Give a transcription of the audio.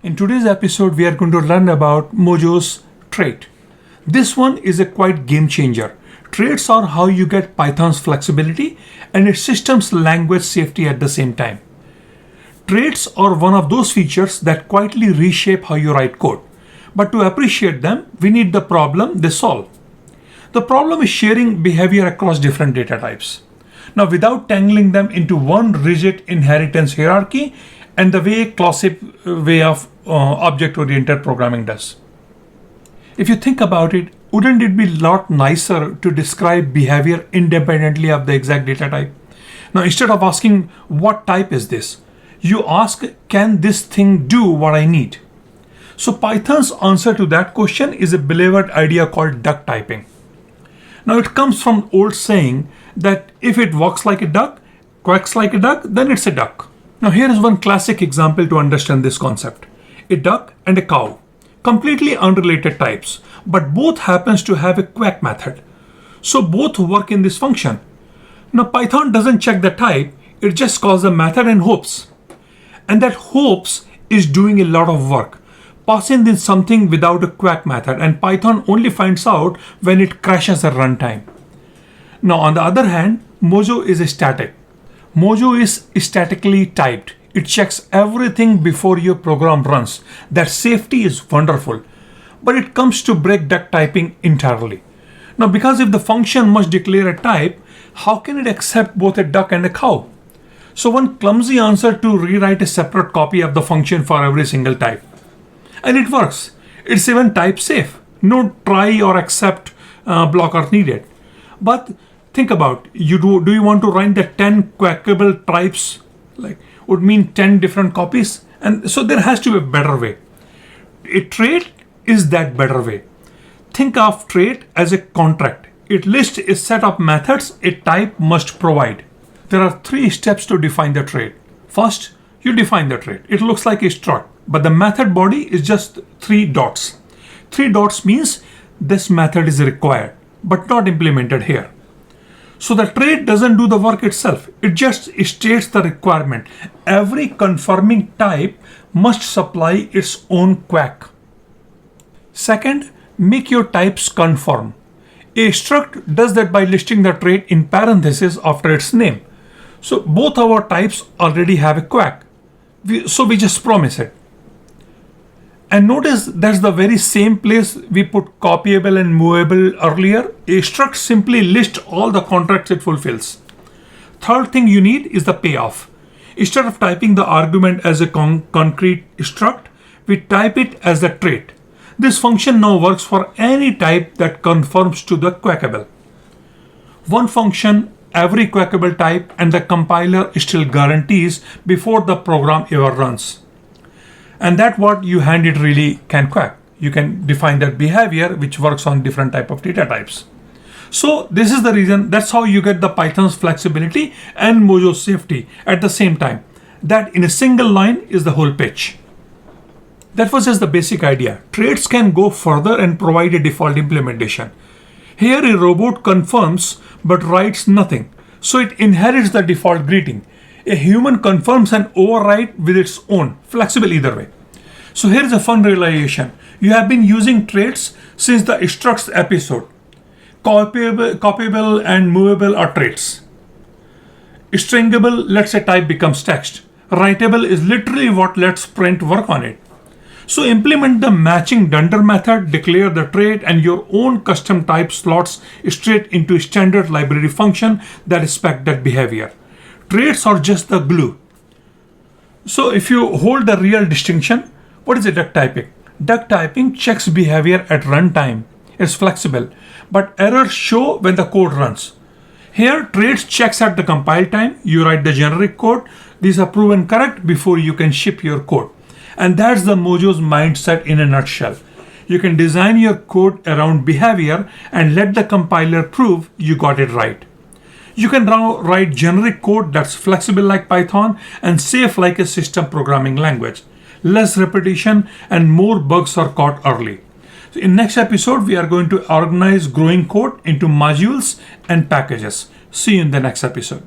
In today's episode, we are going to learn about Mojo's trait. This one is a quite game changer. Traits are how you get Python's flexibility and its system's language safety at the same time. Traits are one of those features that quietly reshape how you write code. But to appreciate them, we need the problem they solve. The problem is sharing behavior across different data types. Now, without tangling them into one rigid inheritance hierarchy and the classic way of object-oriented programming does. If you think about it, wouldn't it be a lot nicer to describe behavior independently of the exact data type? Now, instead of asking, what type is this? You ask, can this thing do what I need? So Python's answer to that question is a beloved idea called duck typing. Now, it comes from old saying that if it walks like a duck, quacks like a duck, then it's a duck. Now, here is one classic example to understand this concept. A duck and a cow, completely unrelated types, but both happens to have a quack method. So both work in this function. Now, Python doesn't check the type, it just calls the method and hopes. And that hopes is doing a lot of work, passing in something without a quack method, and Python only finds out when it crashes at runtime. Now, on the other hand, Mojo is static. Mojo is statically typed. It checks everything before your program runs. That safety is wonderful, but it comes to break duck typing entirely. Now, because if the function must declare a type, how can it accept both a duck and a cow? So one clumsy answer to rewrite a separate copy of the function for every single type. And it works. It's even type safe. No try or accept block are needed. But think about, do you want to write the 10 quackable types? Would mean 10 different copies? And so there has to be a better way. A trait is that better way. Think of trait as a contract. It lists a set of methods a type must provide. There are 3 steps to define the trait. First, you define the trait. It looks like a struct, but the method body is just 3 dots. 3 dots means this method is required, but not implemented here. So the trait doesn't do the work itself. It just states the requirement. Every conforming type must supply its own quack. Second, make your types conform. A struct does that by listing the trait in parentheses after its name. So both our types already have a quack. So we just promise it. And notice that's the very same place we put copyable and movable earlier. A struct simply lists all the contracts it fulfills. Third thing you need is the payoff. Instead of typing the argument as a concrete struct, we type it as a trait. This function now works for any type that conforms to the quackable. One function, every quackable type, and the compiler still guarantees before the program ever runs. And that what you hand it really can quack. You can define that behavior which works on different type of data types. So this is the reason, that's how you get the Python's flexibility and Mojo's safety at the same time. That in a single line is the whole pitch. That was just the basic idea. Traits can go further and provide a default implementation. Here a robot confirms but writes nothing. So it inherits the default greeting. A human confirms and override with its own, flexible either way. So here's a fun realization. You have been using traits since the structs episode. Copyable and movable are traits. Stringable lets a type becomes text. Writable is literally what lets print work on it. So implement the matching dunder method, declare the trait, and your own custom type slots straight into a standard library function that respects that behavior. Traits are just the glue. So if you hold the real distinction, what is a duck typing? Duck typing checks behavior at runtime. It's flexible, but errors show when the code runs. Here, traits checks at the compile time. You write the generic code. These are proven correct before you can ship your code. And that's the Mojo's mindset in a nutshell. You can design your code around behavior and let the compiler prove you got it right. You can now write generic code that's flexible like Python and safe like a system programming language. Less repetition and more bugs are caught early. So in next episode, we are going to organize growing code into modules and packages. See you in the next episode.